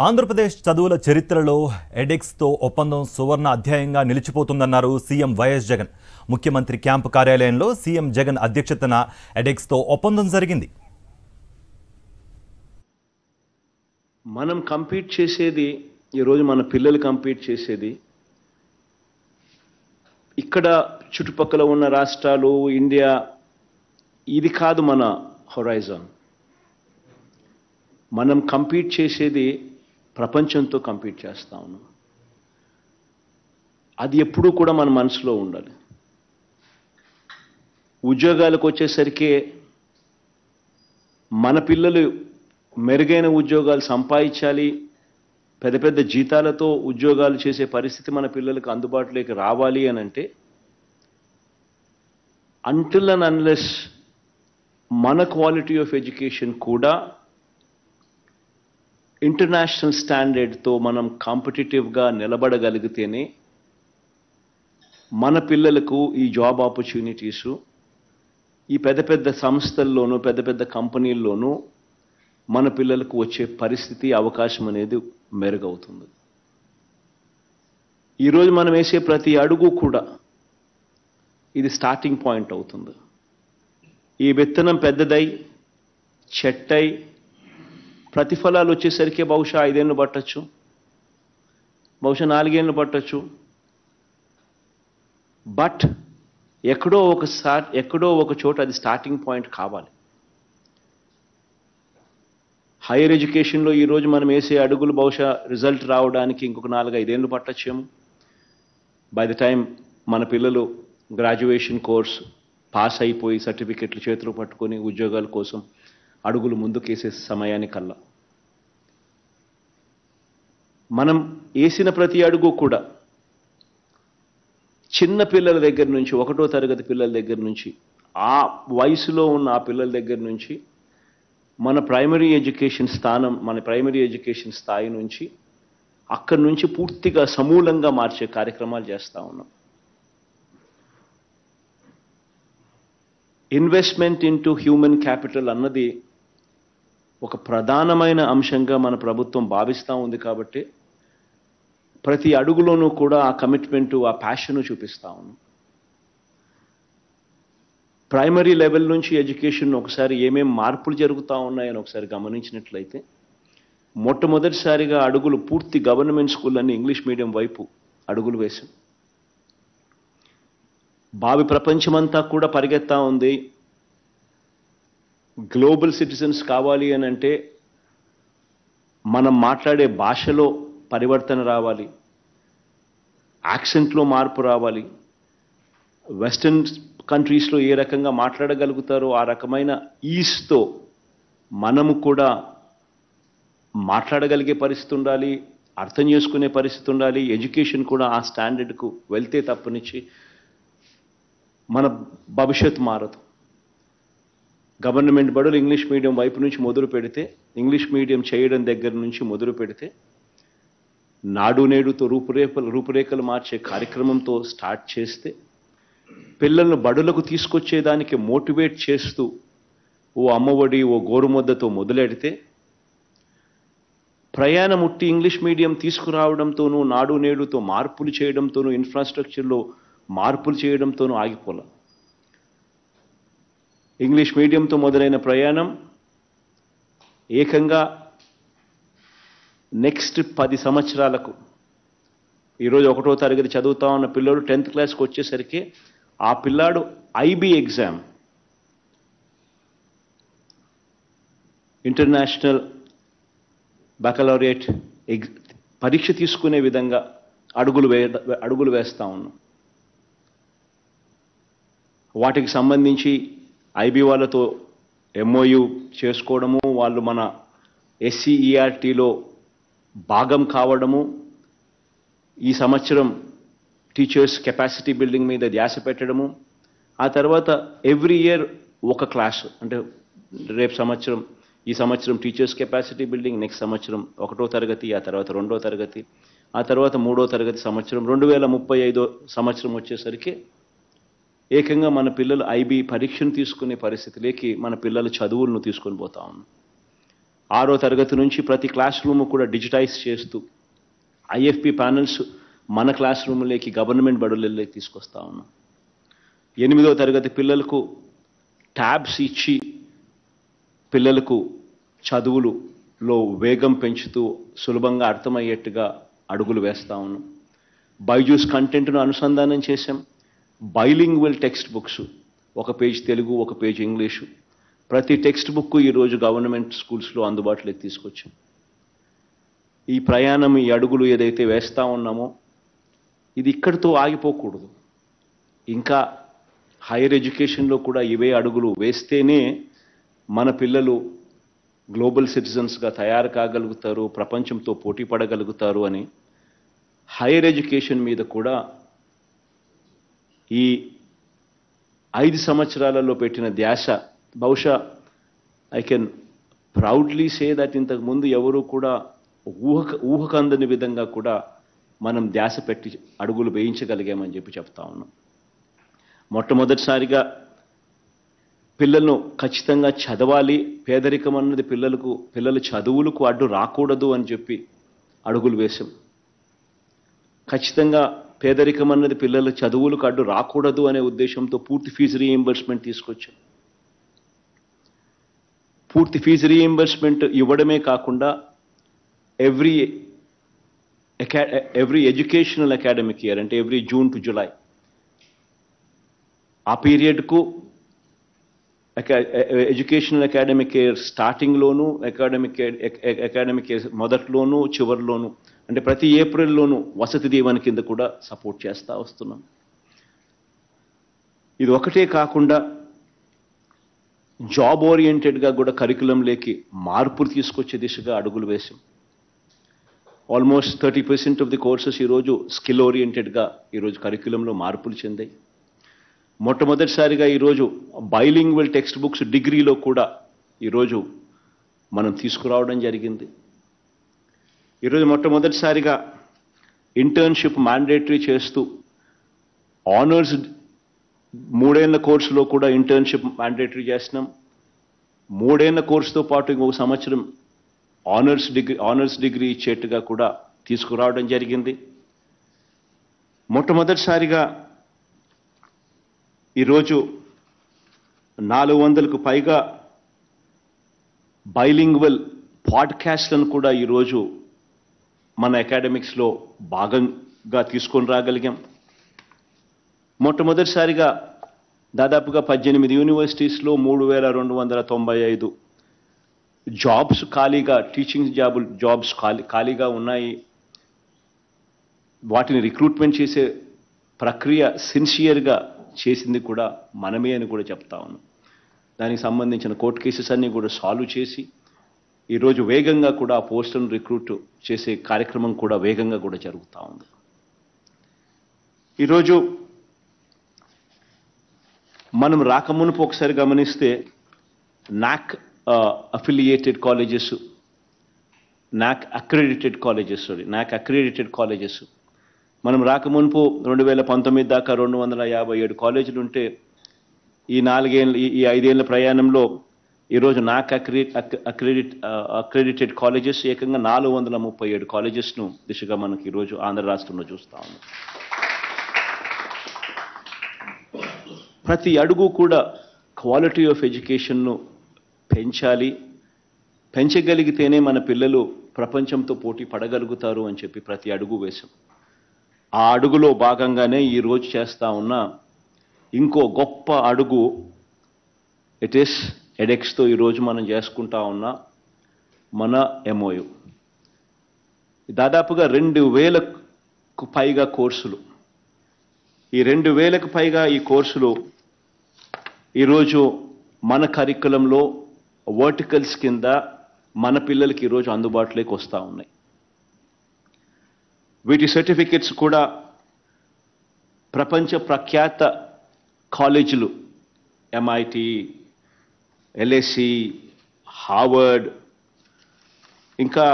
ఆంధ్రప్రదేశ్ చదువుల చరిత్రలో ఎడెక్స్తో ఒప్పందం సువర్ణ అధ్యాయంగా నిలిచిపోతుందన్నారు సీఎం వైఎస్ జగన్. ముఖ్యమంత్రి క్యాంపు కార్యాలయంలో సీఎం జగన్ అధ్యక్షతన ఎడెక్స్తో ఒప్పందం జరిగింది. మనం కంపీట్ చేసేది ఈరోజు మన పిల్లలు కంపీట్ చేసేది ఇక్కడ చుట్టుపక్కల ఉన్న రాష్ట్రాలు ఇండియా ఇది కాదు మన హొరైజన్. మనం కంపీట్ చేసేది ప్రపంచంతో కంపీట్ చేస్తా ఉన్నాం. అది ఎప్పుడూ కూడా మన మనసులో ఉండాలి. ఉద్యోగాలకు వచ్చేసరికి మన పిల్లలు మెరుగైన ఉద్యోగాలు సంపాదించాలి, పెద్ద పెద్ద జీతాలతో ఉద్యోగాలు చేసే పరిస్థితి మన పిల్లలకు అందుబాటులోకి రావాలి అని అంటే అంటిల్ అండ్ అన్లెస్ మన క్వాలిటీ ఆఫ్ ఎడ్యుకేషన్ కూడా ఇంటర్నేషనల్ స్టాండర్డ్తో మనం కాంపిటేటివ్గా నిలబడగలిగితేనే మన పిల్లలకు ఈ జాబ్ ఆపర్చునిటీసు ఈ పెద్ద పెద్ద సంస్థల్లోనూ పెద్ద పెద్ద కంపెనీల్లోనూ మన పిల్లలకు వచ్చే పరిస్థితి అవకాశం అనేది మెరుగవుతుంది. ఈరోజు మనం వేసే ప్రతి అడుగు కూడా ఇది స్టార్టింగ్ పాయింట్ అవుతుంది. ఈ విత్తనం పెద్దదై చెట్టై ప్రతిఫలాలు వచ్చేసరికి బహుశా 5 ఏళ్ళు పట్టచ్చు, బహుశా 4 ఏళ్ళు పట్టచ్చు. బట్ ఎక్కడో ఒక చోట అది స్టార్టింగ్ పాయింట్ కావాలి. హైయర్ ఎడ్యుకేషన్లో ఈరోజు మనం వేసే అడుగులు బహుశా రిజల్ట్ రావడానికి ఇంకొక 4-5 ఏళ్ళు పట్టచ్చేమో. బై ద టైం మన పిల్లలు గ్రాడ్యుయేషన్ కోర్స్ పాస్ అయిపోయి సర్టిఫికెట్లు చేతులు పట్టుకొని ఉద్యోగాల కోసం అడుగులు ముందుకేసే సమయానికల్లా మనం వేసిన ప్రతి అడుగు కూడా చిన్న పిల్లల దగ్గర నుంచి 1వ తరగతి పిల్లల దగ్గర నుంచి ఆ వయసులో ఉన్న ఆ పిల్లల దగ్గర నుంచి మన ప్రైమరీ ఎడ్యుకేషన్ స్థాయి నుంచి అక్కడి నుంచి పూర్తిగా సమూలంగా మార్చే కార్యక్రమాలు చేస్తూ ఉన్నాం. ఇన్వెస్ట్మెంట్ ఇంటూ హ్యూమన్ క్యాపిటల్ అన్నది ఒక ప్రధానమైన అంశంగా మన ప్రభుత్వం భావిస్తూ ఉంది. కాబట్టి ప్రతి అడుగులోనూ కూడా ఆ కమిట్మెంటు ఆ ప్యాషను చూపిస్తూ ఉన్నాం. ప్రైమరీ లెవెల్ నుంచి ఎడ్యుకేషన్ ఒకసారి ఏమేం మార్పులు జరుగుతూ ఉన్నాయని ఒకసారి గమనించినట్లయితే మొట్టమొదటిసారిగా అడుగులు పూర్తి గవర్నమెంట్ స్కూల్ అన్ని ఇంగ్లీష్ మీడియం వైపు అడుగులు వేశాం. భావి ప్రపంచమంతా కూడా పరిగెత్తా ఉంది. గ్లోబల్ సిటిజన్స్ కావాలి అని అంటే మనం మాట్లాడే భాషలో పరివర్తన రావాలి, యాక్సెంట్లో మార్పు రావాలి. వెస్టర్న్ కంట్రీస్లో ఏ రకంగా మాట్లాడగలుగుతారో ఆ రకమైన ఈస్తో మనము కూడా మాట్లాడగలిగే పరిస్థితి ఉండాలి, అర్థం చేసుకునే పరిస్థితి ఉండాలి. ఎడ్యుకేషన్ కూడా ఆ స్టాండర్డ్కు వెళ్తే తప్పనిచ్చి మన భవిష్యత్తు మారదు. గవర్నమెంట్ బడులు ఇంగ్లీష్ మీడియం వైపు నుంచి మొదలు పెడితే, ఇంగ్లీష్ మీడియం చేయడం దగ్గర నుంచి మొదలు పెడితే నాడు నేడుతో రూపురేఖలు మార్చే కార్యక్రమంతో స్టార్ట్ చేస్తే పిల్లలను బడులకు తీసుకొచ్చేదానికి మోటివేట్ చేస్తూ ఓ అమ్మఒడి ఓ గోరుముద్దతో మొదలెడితే ప్రయాణం ఉట్టి ఇంగ్లీష్ మీడియం తీసుకురావడంతోనూ నాడు నేడుతో మార్పులు చేయడంతోనూ ఇన్ఫ్రాస్ట్రక్చర్లో మార్పులు చేయడంతోనూ ఆగిపోలే. ఇంగ్లీష్ మీడియంతో మొదలైన ప్రయాణం ఏకంగా నెక్స్ట్ 10 సంవత్సరాలకు ఈరోజు 1వ తరగతి చదువుతా ఉన్న పిల్లలు 10th క్లాస్కి వచ్చేసరికి ఆ పిల్లాడు ఐబీ ఎగ్జామ్ ఇంటర్నేషనల్ బ్యాకలౌరియట్ పరీక్ష తీసుకునే విధంగా అడుగులు వేస్తూ ఉన్నాం. వాటికి సంబంధించి ఐబీ వాళ్ళతో ఎంఓయూ చేసుకోవడము, వాళ్ళు మన ఎస్సీఈఆర్టీలో భాగం కావడము, ఈ సంవత్సరం టీచర్స్ కెపాసిటీ బిల్డింగ్ మీద ధ్యాస పెట్టడము, ఆ తర్వాత ఎవ్రీ ఇయర్ ఒక క్లాస్ అంటే ఈ సంవత్సరం టీచర్స్ కెపాసిటీ బిల్డింగ్, నెక్స్ట్ సంవత్సరం 1వ తరగతి, ఆ తర్వాత 2వ తరగతి, ఆ తర్వాత 3వ తరగతి సంవత్సరం 2035 సంవత్సరం వచ్చేసరికి ఏకంగా మన పిల్లలు ఐబీ పరీక్షను తీసుకునే పరిస్థితిలోకి మన పిల్లల చదువులను తీసుకొని పోతా ఉన్నాం. 6వ తరగతి నుంచి ప్రతి క్లాస్ రూమ్ కూడా డిజిటైజ్ చేస్తూ ఐఎఫ్పి ప్యానల్స్ మన క్లాస్ రూమ్లోకి గవర్నమెంట్ బడులలోకి తీసుకొస్తా ఉన్నాం. 8వ తరగతి పిల్లలకు ట్యాబ్స్ ఇచ్చి పిల్లలకు చదువులలో వేగం పెంచుతూ సులభంగా అర్థమయ్యేట్టుగా అడుగులు వేస్తా ఉన్నాం. బైజూస్ కంటెంట్ను అనుసంధానం చేశాం. బైలింగ్వల్ టెక్స్ట్ బుక్స్, ఒక పేజ్ తెలుగు, ఒక పేజ్ ఇంగ్లీషు, ప్రతి టెక్స్ట్ బుక్ ఈరోజు గవర్నమెంట్ స్కూల్స్లో అందుబాటులోకి తీసుకొచ్చాం. ఈ ప్రయాణం, ఈ అడుగులు ఏదైతే వేస్తా ఉన్నామో ఇది ఇక్కడితో ఆగిపోకూడదు. ఇంకా హైయర్ ఎడ్యుకేషన్లో కూడా ఇవే అడుగులు వేస్తేనే మన పిల్లలు గ్లోబల్ సిటిజన్స్గా తయారు కాగలుగుతారు, ప్రపంచంతో పోటీ పడగలుగుతారు అని హైయర్ ఎడ్యుకేషన్ మీద కూడా ఈ 5 సంవత్సరాలలో పెట్టిన ధ్యాస బహుశా I can proudly say that ఇంతకుముందు ఎవరు కూడా ఊహకందని విధంగా కూడా మనం ధ్యాస పెట్టి అడుగులు వేయించగలిగామని చెప్పి చెప్తా ఉన్నాం. మొట్టమొదటిసారిగా పిల్లలను ఖచ్చితంగా చదవాలి, పేదరికం అన్నది పిల్లల చదువులకు అడ్డు రాకూడదు అని చెప్పి అడుగులు వేశాం. ఖచ్చితంగా పేదరికం అన్నది పిల్లల చదువులకు అడ్డు రాకూడదు అనే ఉద్దేశంతో పూర్తి ఫీజు రీయింబర్స్మెంట్ తీసుకొచ్చాం. పూర్తి ఫీజు రీయింబర్స్మెంట్ ఇవ్వడమే కాకుండా ఎవ్రీ ఎడ్యుకేషనల్ అకాడమిక్ ఇయర్, అంటే ఎవ్రీ జూన్ టు జులై, ఆ పీరియడ్కు ఎడ్యుకేషనల్ అకాడమిక్ ఇయర్ స్టార్టింగ్లోను, అకాడమిక్ ఇయర్ మొదట్లోనూ చివరిలోనూ, అంటే ప్రతి ఏప్రిల్లోనూ వసతి దీవెన కింద కూడా సపోర్ట్ చేస్తూ వస్తున్నాం. ఇది ఒకటే కాకుండా జాబ్ ఓరియంటెడ్గా కూడా కరికులంలోకి మార్పులు తీసుకొచ్చే దిశగా అడుగులు వేశాం. ఆల్మోస్ట్ 30% ఆఫ్ ది కోర్సెస్ ఈరోజు స్కిల్ ఓరియంటెడ్గా ఈరోజు కరికులంలో మార్పులు చెందాయి. మొట్టమొదటిసారిగా ఈరోజు బైలింగ్వల్ టెక్స్ట్ బుక్స్ డిగ్రీలో కూడా ఈరోజు మనం తీసుకురావడం జరిగింది. ఈరోజు మొట్టమొదటిసారిగా ఇంటర్న్షిప్ మ్యాండేటరీ చేస్తూ ఆనర్స్ 3 ఏళ్ల కోర్సులో కూడా ఇంటర్న్షిప్ మ్యాండేటరీ చేస్తున్నాం. 3 ఏళ్ల కోర్సుతో పాటు ఇంకొక సంవత్సరం ఆనర్స్ డిగ్రీ ఇచ్చేట్టుగా కూడా తీసుకురావడం జరిగింది. మొట్టమొదటిసారిగా ఈరోజు 400కు పైగా బైలింగ్వల్ పాడ్కాస్ట్లను కూడా ఈరోజు మన అకాడమిక్స్లో భాగంగా తీసుకొని రాగలిగాం. మొట్టమొదటిసారిగా దాదాపుగా 18 యూనివర్సిటీస్లో 3295 జాబ్స్ ఖాళీగా, టీచింగ్ జాబ్స్ ఖాళీగా ఉన్నాయి. వాటిని రిక్రూట్మెంట్ చేసే ప్రక్రియ సిన్సియర్గా చేసింది కూడా మనమే అని కూడా చెప్తా ఉన్నాం. దానికి సంబంధించిన కోర్టు కేసెస్ అన్నీ కూడా సాల్వ్ చేసి ఈరోజు వేగంగా కూడా ఆ పోస్టులను రిక్రూట్ చేసే కార్యక్రమం కూడా వేగంగా కూడా జరుగుతూ ఉంది. ఈరోజు మనం రాకమునుపు ఒకసారి గమనిస్తే నాక్ అఫిలియేటెడ్ కాలేజెస్, నాక్ అక్రెడిటెడ్ కాలేజెస్ మనం రాకమునుపు 2019 దాకా 257 కాలేజీలు ఉంటే ఈ 5 ఏళ్ల ప్రయాణంలో ఈరోజు నాక్ అక్రెడిటెడ్ కాలేజెస్ ఏకంగా 437 కాలేజెస్ను దిశగా మనకి ఈరోజు ఆంధ్ర రాష్ట్రంలో చూస్తా ఉన్నాం. ప్రతి అడుగు కూడా క్వాలిటీ ఆఫ్ ఎడ్యుకేషన్ను పెంచాలి, పెంచగలిగితేనే మన పిల్లలు ప్రపంచంతో పోటీ పడగలుగుతారు అని చెప్పి ప్రతి అడుగు వేశాం. ఆ అడుగులో భాగంగానే ఈరోజు చేస్తా ఉన్న ఇంకో గొప్ప అడుగు ఎడెక్స్తో ఈరోజు మనం చేసుకుంటా ఉన్న మన MOU. దాదాపుగా 2000కు పైగా కోర్సులు, ఈ 2000కు పైగా ఈ కోర్సులు ఈరోజు మన కరికులంలో వర్టికల్స్ కింద మన పిల్లలకి ఈరోజు అందుబాటులోకి వస్తూ ఉన్నాయి. వీటి సర్టిఫికెట్స్ కూడా ప్రపంచ ప్రఖ్యాత కాలేజీలు, MIT, LSE, హార్వర్డ్, ఇంకా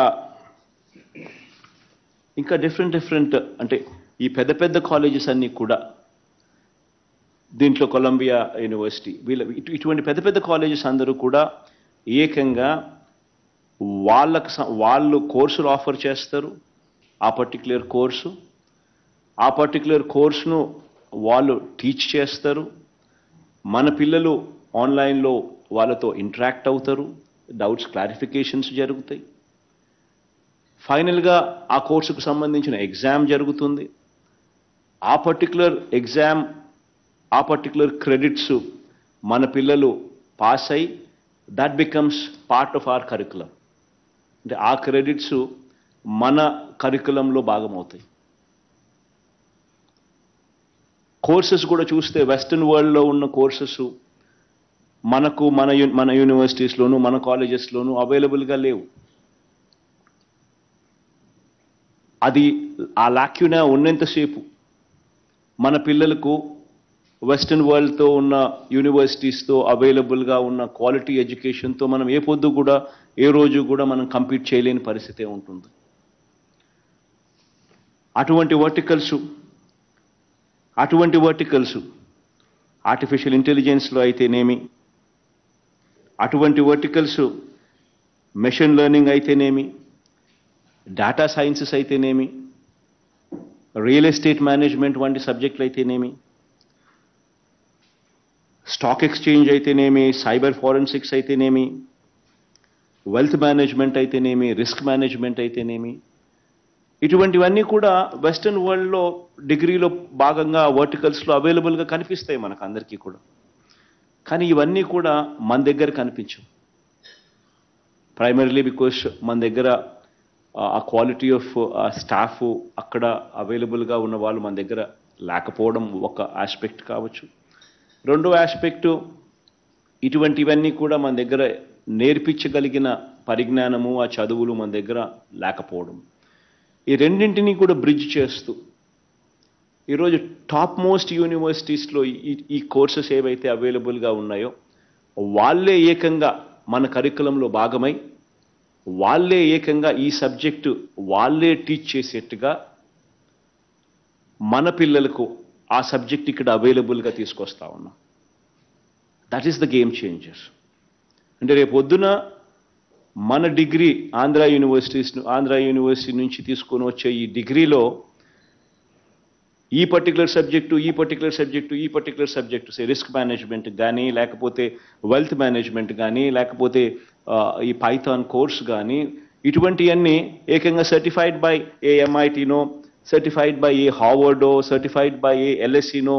డిఫరెంట్ అంటే ఈ పెద్ద కాలేజెస్ అన్నీ కూడా, దీంట్లో కొలంబియా యూనివర్సిటీ, ఇటువంటి పెద్ద కాలేజెస్ అందరూ కూడా ఏకంగా వాళ్ళు కోర్సులు ఆఫర్ చేస్తారు, ఆ పర్టిక్యులర్ కోర్సును వాళ్ళు టీచ్ చేస్తారు. మన పిల్లలు ఆన్లైన్లో వాళ్ళతో ఇంటరాక్ట్ అవుతారు, డౌట్స్ క్లారిఫికేషన్స్ జరుగుతాయి. ఫైనల్గా ఆ కోర్సుకు సంబంధించిన ఎగ్జామ్ జరుగుతుంది. ఆ పర్టిక్యులర్ క్రెడిట్స్ మన పిల్లలు పాస్ అయి that becomes part of hour curriculum. అంటే ఆ క్రెడిట్స్ మన కరికులంలో భాగమవుతాయి. కోర్సెస్ కూడా చూస్తే వెస్టర్న్ వరల్డ్లో ఉన్న కోర్సెస్ మన యూనివర్సిటీస్లోను మన కాలేజెస్లోను అవైలబుల్గా లేవు. అది ఆ లాక్యునా ఉన్నంతసేపు మన పిల్లలకు వెస్టర్న్ వరల్డ్తో ఉన్న యూనివర్సిటీస్తో అవైలబుల్గా ఉన్న క్వాలిటీ ఎడ్యుకేషన్తో మనం ఏ రోజు కూడా మనం కంపీట్ చేయలేని పరిస్థితే ఉంటుంది. అటువంటి వర్టికల్స్ ఆర్టిఫిషియల్ ఇంటెలిజెన్స్లో అయితేనేమి, అటువంటి వర్టికల్స్ మెషిన్ లెర్నింగ్ అయితేనేమి, డేటా సైన్సెస్ అయితేనేమి, రియల్ ఎస్టేట్ మేనేజ్మెంట్ వంటి సబ్జెక్టులు అయితేనేమి, స్టాక్ ఎక్స్చేంజ్ అయితేనేమి, సైబర్ ఫారెన్సిక్స్ అయితేనేమి, వెల్త్ మేనేజ్మెంట్ అయితేనేమి, రిస్క్ మేనేజ్మెంట్ అయితేనేమి, ఇటువంటివన్నీ కూడా వెస్టర్న్ వరల్డ్లో డిగ్రీలో భాగంగా వర్టికల్స్లో అవైలబుల్గా కనిపిస్తాయి మనకు అందరికీ కూడా. కానీ ఇవన్నీ కూడా మన దగ్గర కనిపించవు. ప్రైమరీలీ బికాస్ మన దగ్గర ఆ క్వాలిటీ ఆఫ్ స్టాఫ్ అక్కడ అవైలబుల్గా ఉన్న వాళ్ళు మన దగ్గర లేకపోవడం ఒక ఆస్పెక్ట్ కావచ్చు. రెండో ఆస్పెక్టు, ఇటువంటివన్నీ కూడా మన దగ్గర నేర్పించగలిగిన పరిజ్ఞానము, ఆ చదువులు మన దగ్గర లేకపోవడం. ఈ రెండింటినీ కూడా బ్రిడ్జ్ చేస్తూ ఈరోజు టాప్ మోస్ట్ యూనివర్సిటీస్లో ఈ కోర్సెస్ ఏవైతే అవైలబుల్గా ఉన్నాయో వాళ్ళే ఏకంగా మన కరికులంలో భాగమై వాళ్ళే ఏకంగా ఈ సబ్జెక్టు వాళ్ళే టీచ్ చేసేట్టుగా మన పిల్లలకు ఆ సబ్జెక్ట్ ఇక్కడ అవైలబుల్గా తీసుకొస్తా ఉన్నాం. That is the game changer. అంటే రేపొద్దున మన డిగ్రీ ఆంధ్ర యూనివర్సిటీ నుంచి తీసుకొని వచ్చే ఈ డిగ్రీలో ఈ పర్టికులర్ సబ్జెక్టు రిస్క్ మేనేజ్మెంట్ కానీ, లేకపోతే వెల్త్ మేనేజ్మెంట్ కానీ, లేకపోతే ఈ పైథాన్ కోర్స్ కానీ, ఇటువంటివన్నీ ఏకంగా సర్టిఫైడ్ బై ఏ MITనో, సర్టిఫైడ్ బై ఏ హార్వర్డో, సర్టిఫైడ్ బై ఏ LSEనో,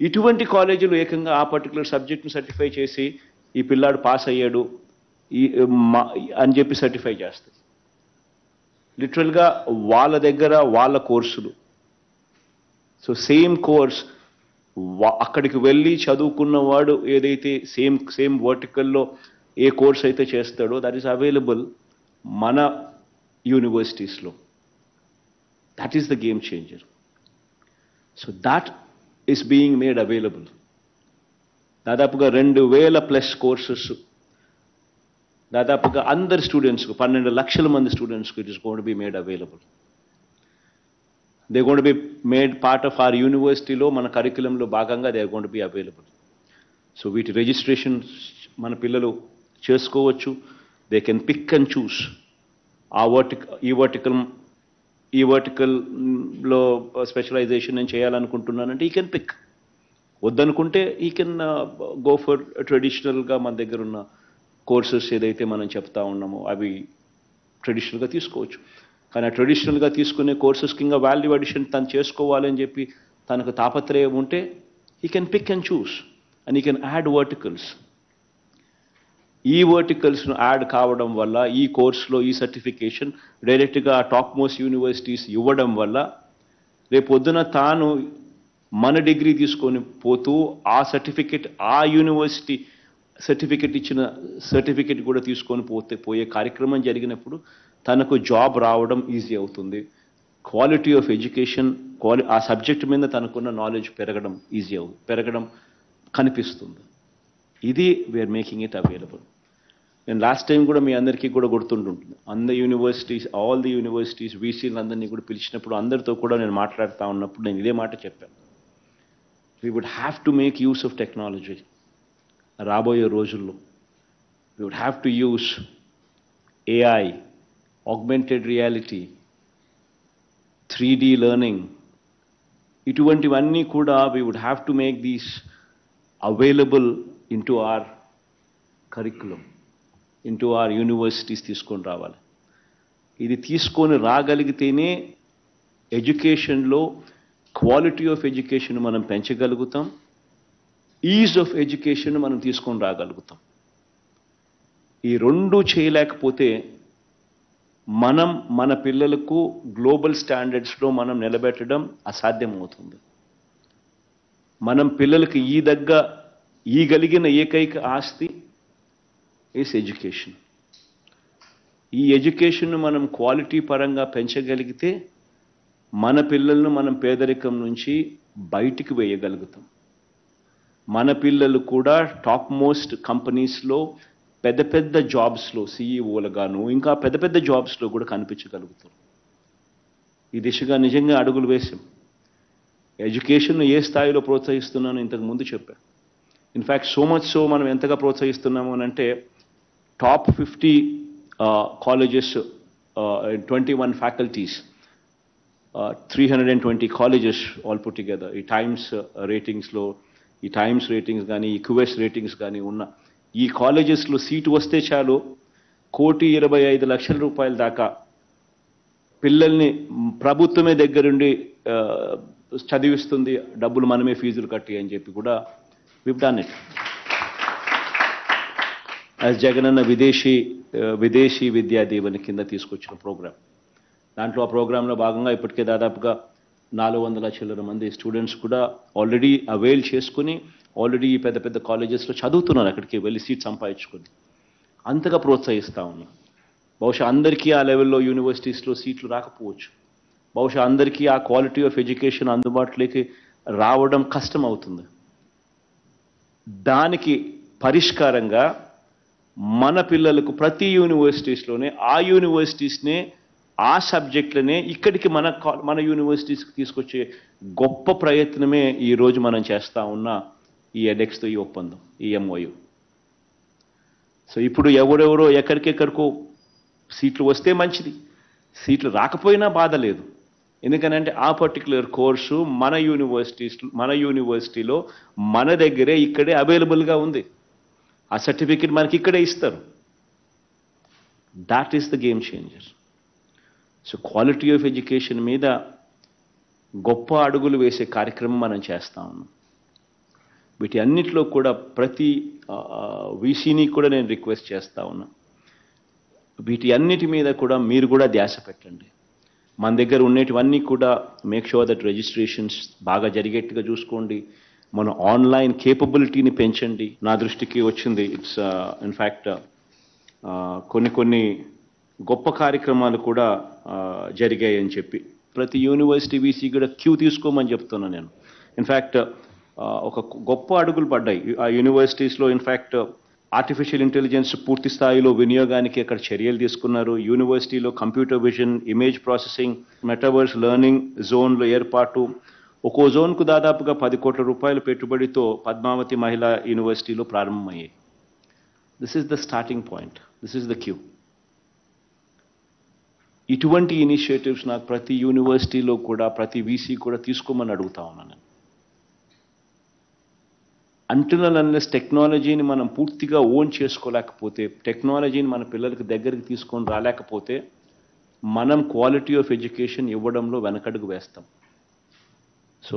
ఇటువంటి కాలేజీలు ఏకంగా ఆ పర్టికులర్ సబ్జెక్ట్ను సర్టిఫై చేసి ఈ పిల్లాడు పాస్ అయ్యాడు అని చెప్పి సర్టిఫై చేస్తాయి. లిటరల్గా వాళ్ళ దగ్గర వాళ్ళ కోర్సులు. సో సేమ్ కోర్స్ అక్కడికి వెళ్ళి చదువుకున్నవాడు ఏదైతే సేమ్ వర్టికల్లో ఏ కోర్స్ అయితే చేస్తాడో దట్ ఈస్ అవైలబుల్ మన యూనివర్సిటీస్లో. That is the game changer. So that is being made available. దాదాపుగా 2000+ కోర్సెస్ దాదాపుగా అందరి స్టూడెంట్స్కు 12 లక్షల మంది స్టూడెంట్స్కు it is going to be made available. They going to be made part of our యూనివర్సిటీలో మన కరికులంలో భాగంగా they are going to be available. సో వీటి రిజిస్ట్రేషన్ మన పిల్లలు చేసుకోవచ్చు. They can pick and choose ఈ వర్టికల్లో స్పెషలైజేషన్ నేను చేయాలనుకుంటున్నానంటే ఈ కెన్ పిక్. వద్దనుకుంటే ఈ కెన్ గో ఫర్ ట్రెడిషనల్గా మన దగ్గర ఉన్న కోర్సెస్ ఏదైతే మనం చెప్తా ఉన్నామో అవి ట్రెడిషనల్గా తీసుకోవచ్చు. కానీ ఆ ట్రెడిషనల్గా తీసుకునే కోర్సెస్కి ఇంకా వాల్యూ అడిషన్ తను చేసుకోవాలని చెప్పి తనకు తాపత్రయం ఉంటే he can pick and choose and he can add verticals. ఈ వర్టికల్స్ను యాడ్ కావడం వల్ల ఈ కోర్సులో ఈ సర్టిఫికేషన్ డైరెక్ట్గా టాప్ మోస్ట్ యూనివర్సిటీస్ ఇవ్వడం వల్ల రేపొద్దున తాను మన డిగ్రీ తీసుకొని పోతూ ఆ సర్టిఫికేట్ ఆ యూనివర్సిటీ ఇచ్చిన సర్టిఫికేట్ కూడా తీసుకొని పోయే కార్యక్రమం జరిగినప్పుడు తనకు జాబ్ రావడం ఈజీ అవుతుంది. క్వాలిటీ ఆఫ్ ఎడ్యుకేషన్ ఆ సబ్జెక్ట్ మీద తనకున్న నాలెడ్జ్ పెరగడం కనిపిస్తుంది. ఇది వీఆర్ మేకింగ్ ఇట్ అవైలబుల్. నేను లాస్ట్ టైం కూడా మీ అందరికీ కూడా గుర్తుంటుంది. ఆల్ ది యూనివర్సిటీస్ వీసీలందరినీ కూడా పిలిచినప్పుడు అందరితో కూడా నేను మాట్లాడుతూ ఉన్నప్పుడు నేను ఇదే మాట చెప్పాను. We would have to make use of technology. రాబోయే రోజుల్లో we would have to use AI, augmented reality, 3D learning, ఇటువంటివన్నీ కూడా we would have to make these available into our curriculum, into our universities తీసుకొని రావాలి. ఇది తీసుకొని రాగలిగితేనే ఎడ్యుకేషన్లో quality of education మనం పెంచగలుగుతాం, ఈజ్ ఆఫ్ ఎడ్యుకేషన్ మనం తీసుకొని రాగలుగుతాం. ఈ రెండు చేయలేకపోతే మనం మన పిల్లలకు గ్లోబల్ స్టాండర్డ్స్లో మనం నిలబెట్టడం అసాధ్యమవుతుంది. మనం పిల్లలకి ఈగలిగిన ఏకైక ఆస్తి ఈజ్ ఎడ్యుకేషన్. ఈ ఎడ్యుకేషన్ మనం క్వాలిటీ పరంగా పెంచగలిగితే మన పిల్లలను మనం పేదరికం నుంచి బయటికి వేయగలుగుతాం. మన పిల్లలు కూడా టాప్ మోస్ట్ కంపెనీస్లో పెద్ద పెద్ద జాబ్స్లో సీఈఓలుగాను ఇంకా పెద్ద పెద్ద జాబ్స్లో కూడా కనిపించగలుగుతారు. ఈ దిశగా నిజంగా అడుగులు వేసాం. ఎడ్యుకేషన్ను ఏ స్థాయిలో ప్రోత్సహిస్తున్నానో ఇంతకు ముందు చెప్పాను. ఇన్ఫ్యాక్ట్ సో మచ్ సో మనం ఎంతగా ప్రోత్సహిస్తున్నాము అని అంటే top 50 colleges, 21 faculties, 320 colleges all put together ఈ టైమ్స్ రేటింగ్స్లో, ఈ టైమ్స్ రేటింగ్స్ కానీ ఈ క్యూఎస్ రేటింగ్స్ కానీ ఉన్న ఈ కాలేజెస్లో సీటు వస్తే చాలు 1,25,00,000 రూపాయల దాకా పిల్లల్ని ప్రభుత్వమే దగ్గరుండి చదివిస్తుంది, డబ్బులు మనమే ఫీజులు కట్టి అని చెప్పి కూడా we've done it. as Jagananna విదేశీ విద్యా దీవెన కింద తీసుకొచ్చిన ప్రోగ్రామ్. దాంట్లో ఆ ప్రోగ్రాంలో భాగంగా ఇప్పటికే దాదాపుగా 400 చిల్లర మంది స్టూడెంట్స్ కూడా ఆల్రెడీ అవైల్ చేసుకుని ఆల్రెడీ ఈ పెద్ద పెద్ద కాలేజెస్లో చదువుతున్నారు, అక్కడికి వెళ్ళి సీట్ సంపాదించుకొని. అంతగా ప్రోత్సహిస్తూ ఉన్నాం. బహుశా అందరికీ ఆ లెవెల్లో యూనివర్సిటీస్లో సీట్లు రాకపోవచ్చు, బహుశా అందరికీ ఆ క్వాలిటీ ఆఫ్ ఎడ్యుకేషన్ అందుబాటులోకి రావడం కష్టం అవుతుంది. దానికి పరిష్కారంగా మన పిల్లలకు ప్రతి యూనివర్సిటీస్లోనే ఆ యూనివర్సిటీస్నే ఆ సబ్జెక్టులనే ఇక్కడికి మన యూనివర్సిటీస్కి తీసుకొచ్చే గొప్ప ప్రయత్నమే ఈరోజు మనం చేస్తూ ఉన్న ఈ ఎడెక్స్తో ఈ ఒప్పందం, ఈ ఎంఓయు. సో ఇప్పుడు ఎవరెవరో ఎక్కడికెక్కడికో సీట్లు వస్తే మంచిది, సీట్లు రాకపోయినా బాధ లేదు. ఎందుకనంటే ఆ పర్టికులర్ కోర్సు మన యూనివర్సిటీలో మన దగ్గరే ఇక్కడే అవైలబుల్గా ఉంది. ఆ సర్టిఫికెట్ మనకి ఇక్కడే ఇస్తారు. That is the game changer. So quality of education మీద గొప్ప అడుగులు వేసే కార్యక్రమం మనం చేస్తా ఉన్నాం. వీటి అన్నిటిలో కూడా ప్రతి వీసీని కూడా నేను రిక్వెస్ట్ చేస్తా ఉన్నా, వీటి అన్నిటి మీద కూడా మీరు కూడా ధ్యాస పెట్టండి. మన దగ్గర ఉన్నటివన్నీ కూడా మేక్ షూర్ దట్ రిజిస్ట్రేషన్స్ బాగా జరిగేట్టుగా చూసుకోండి. మన ఆన్లైన్ కేపబిలిటీని పెంచండి. నా దృష్టికి వచ్చింది ఇట్స్ ఇన్ఫ్యాక్ట్ కొన్ని గొప్ప కార్యక్రమాలు కూడా జరిగాయి అని చెప్పి ప్రతి యూనివర్సిటీ వీసీ కూడా క్యూ తీసుకోమని చెప్తున్నాను నేను. ఇన్ఫ్యాక్ట్ ఒక గొప్ప అడుగులు పడ్డాయి ఆ యూనివర్సిటీస్లో. ఇన్ఫ్యాక్ట్ ఆర్టిఫిషియల్ ఇంటెలిజెన్స్ పూర్తి స్థాయిలో వినియోగానికి అక్కడ చర్యలు తీసుకున్నారు. యూనివర్సిటీలో computer vision, image processing, metaverse learning జోన్ల ఏర్పాటు, ఒక్కో జోన్కు దాదాపుగా 10 కోట్ల రూపాయల పెట్టుబడితో పద్మావతి మహిళా యూనివర్సిటీలో ప్రారంభమయ్యాయి. This is the starting point, this is the cue. ఇటువంటి ఇనిషియేటివ్స్ నాకు ప్రతి యూనివర్సిటీలో కూడా ప్రతి వీసీ కూడా తీసుకోమని అడుగుతా ఉన్నాను. అంటిల్ అండ్ అన్లెస్ టెక్నాలజీని మనం పూర్తిగా ఓన్ చేసుకోలేకపోతే, టెక్నాలజీని మన పిల్లలకి దగ్గరికి తీసుకొని రాలేకపోతే మనం క్వాలిటీ ఆఫ్ ఎడ్యుకేషన్ ఇవ్వడంలో వెనకడుగు వేస్తాం. So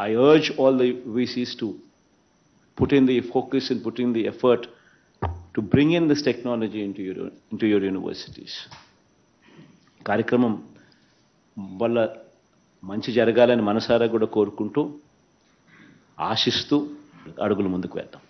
I urge all the VCs to put in the focus and put in the effort to bring in this technology into your universities. కార్యక్రమం వల్ల మంచి జరగాలని మనసారా కూడా కోరుకుంటూ ఆశిస్తూ అడుగులు ముందుకు వేద్దాం.